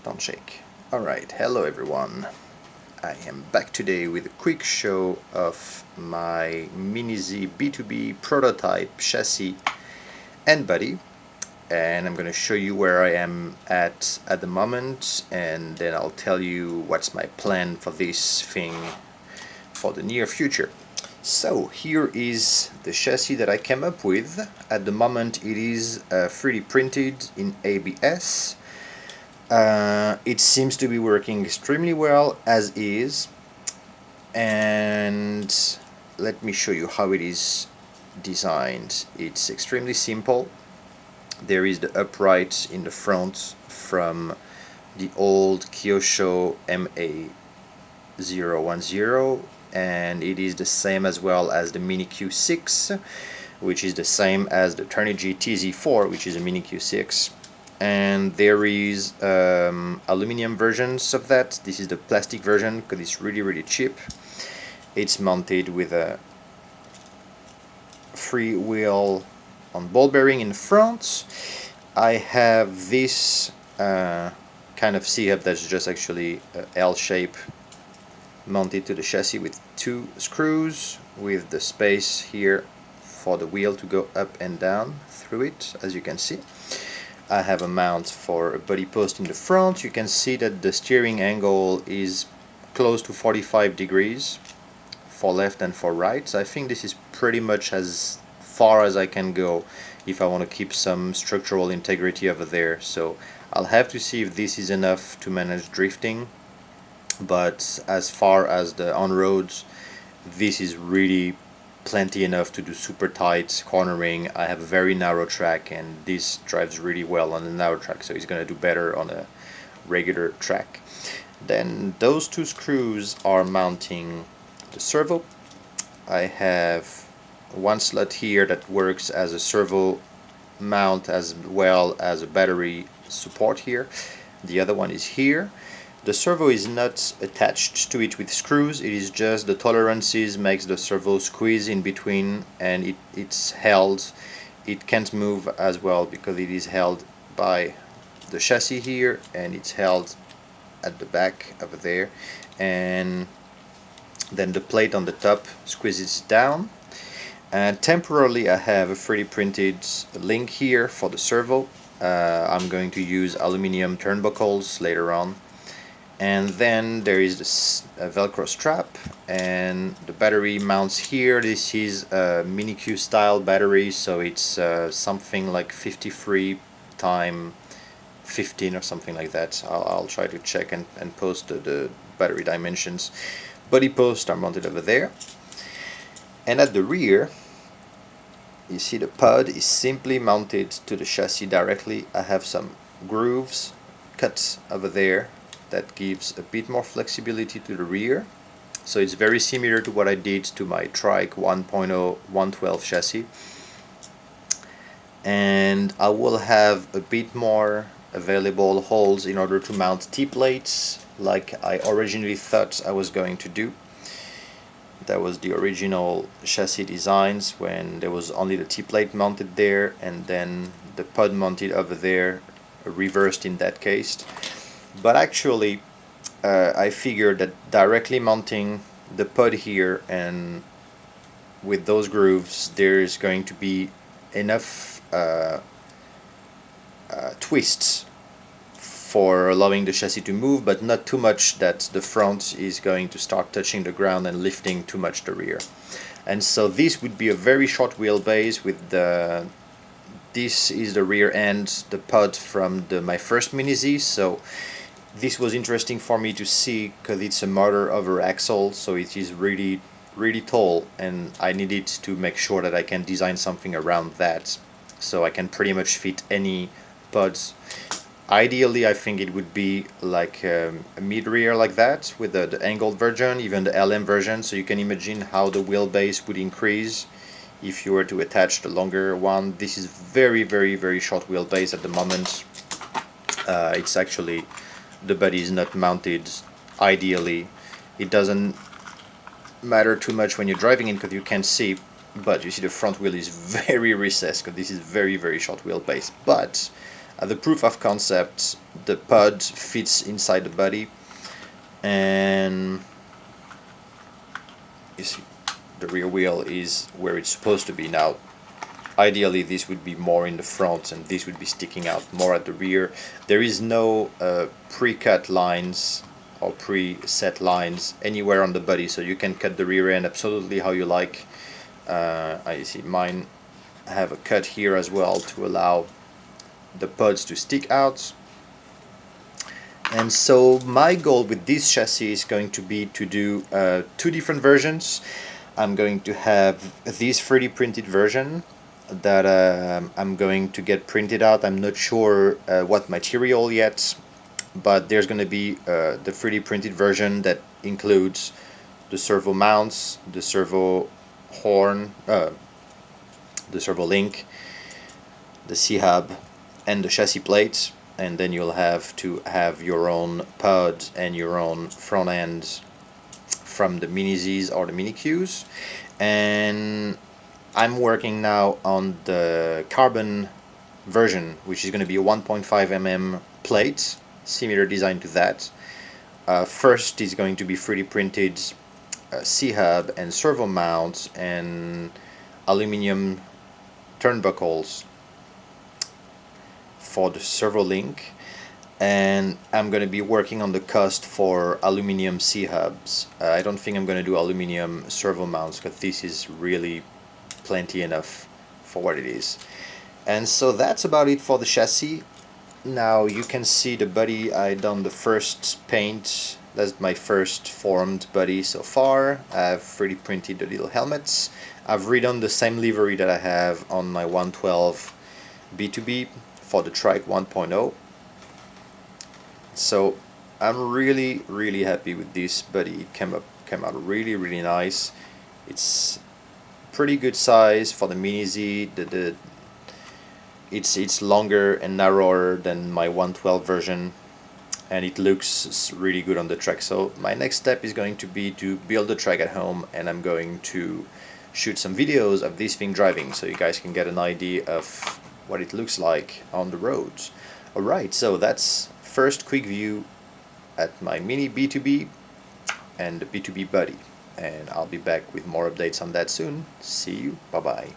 Don't shake. Alright, hello everyone. I am back today with a quick show of my mini-b2b prototype chassis and body, and I'm going to show you where I am at the moment, and then I'll tell you what's my plan for this thing for the near future. So here is the chassis that I came up with. At the moment it is 3D printed in ABS. It seems to be working extremely well as is, and let me show you how it is designed. It's extremely simple. There is the upright in the front from the old Kyosho MA010, and it is the same as well as the Mini Q6, which is the same as the Turnigy TZ4, which is a Mini Q6. And there is aluminum versions of that. This is the plastic version because it's really cheap. It's mounted with a free-wheel on ball bearing in front. I have this kind of C-hub that's just actually a L shape mounted to the chassis with 2 screws with the space here for the wheel to go up and down through it, as you can see. I have a mount for a body post in the front. You can see that the steering angle is close to 45 degrees for left and for right. So I think this is pretty much as far as I can go if I want to keep some structural integrity over there. So I'll have to see if this is enough to manage drifting, but as far as the on-roads, this is really plenty enough to do super tight cornering. I have a very narrow track, and this drives really well on a narrow track, so it's going to do better on a regular track. Then those 2 screws are mounting the servo. I have 1 slot here that works as a servo mount as well as a battery support here. The other one is here. The servo is not attached to it with screws, it is just the tolerances makes the servo squeeze in between, and it's held. It can't move as well because it is held by the chassis here, and it's held at the back over there, and then the plate on the top squeezes down. And temporarily I have a 3D printed link here for the servo. I'm going to use aluminum turnbuckles later on. And then there is this Velcro strap, and the battery mounts here. This is a Mini Q style battery, so it's something like 53 times 15 or something like that. I'll try to check and post the battery dimensions. Body posts are mounted over there, and at the rear you see the pod is simply mounted to the chassis directly. I have some grooves cut over there that gives a bit more flexibility to the rear. So it's very similar to what I did to my Trike 1.0 112 chassis. And I will have a bit more available holes in order to mount T-plates like I originally thought I was going to do. That was the original chassis designs, when there was only the T-plate mounted there and then the pod mounted over there, reversed in that case. But actually I figured that directly mounting the pod here and with those grooves, there's going to be enough twists for allowing the chassis to move, but not too much that the front is going to start touching the ground and lifting too much the rear. And so this would be a very short wheelbase with the this is the rear end, the pod from my first Mini Z. So this was interesting for me to see because it's a motor over axle, so it is really tall, and I needed to make sure that I can design something around that so I can pretty much fit any pods. Ideally I think it would be like a mid-rear like that with the angled version, even the LM version, so you can imagine how the wheelbase would increase if you were to attach the longer one. This is very short wheelbase at the moment. It's actually, the body is not mounted ideally. It doesn't matter too much when you're driving in because you can't see, but you see the front wheel is very recessed because this is very short wheelbase. But The proof of concept, the pod fits inside the body, and you see the rear wheel is where it's supposed to be. Now ideally this would be more in the front and this would be sticking out more at the rear. There is no pre-cut lines or pre-set lines anywhere on the body, so you can cut the rear end absolutely how you like. I see mine have a cut here as well to allow the pods to stick out. And so my goal with this chassis is going to be to do 2 different versions. I'm going to have this 3D printed version that I'm going to get printed out. I'm not sure what material yet, but there's going to be the 3D printed version that includes the servo mounts, the servo horn, the servo link, the C-hub, and the chassis plates. And then you'll have to have your own pods and your own front ends from the mini-Zs or the mini-Qs. And I'm working now on the carbon version, which is going to be a 1.5 mm plate, similar design to that. First is going to be 3D printed C-hub and servo mounts and aluminum turnbuckles for the servo link, and I'm going to be working on the cost for aluminum C-hubs. I don't think I'm going to do aluminum servo mounts because this is really plenty enough for what it is. And so that's about it for the chassis. Now you can see the body. I done the first paint. That's my first formed body so far. I've 3D printed the little helmets. I've redone the same livery that I have on my 112 B2B for the Trike 1.0. So I'm really happy with this body. It came out really nice. It's pretty good size for the mini-Z. It's longer and narrower than my 112 version, and it looks really good on the track. So my next step is going to be to build the track at home, and I'm going to shoot some videos of this thing driving so you guys can get an idea of what it looks like on the roads. Alright, so that's first quick view at my mini-b2b and the B2B buddy, and I'll be back with more updates on that soon. See you, bye bye.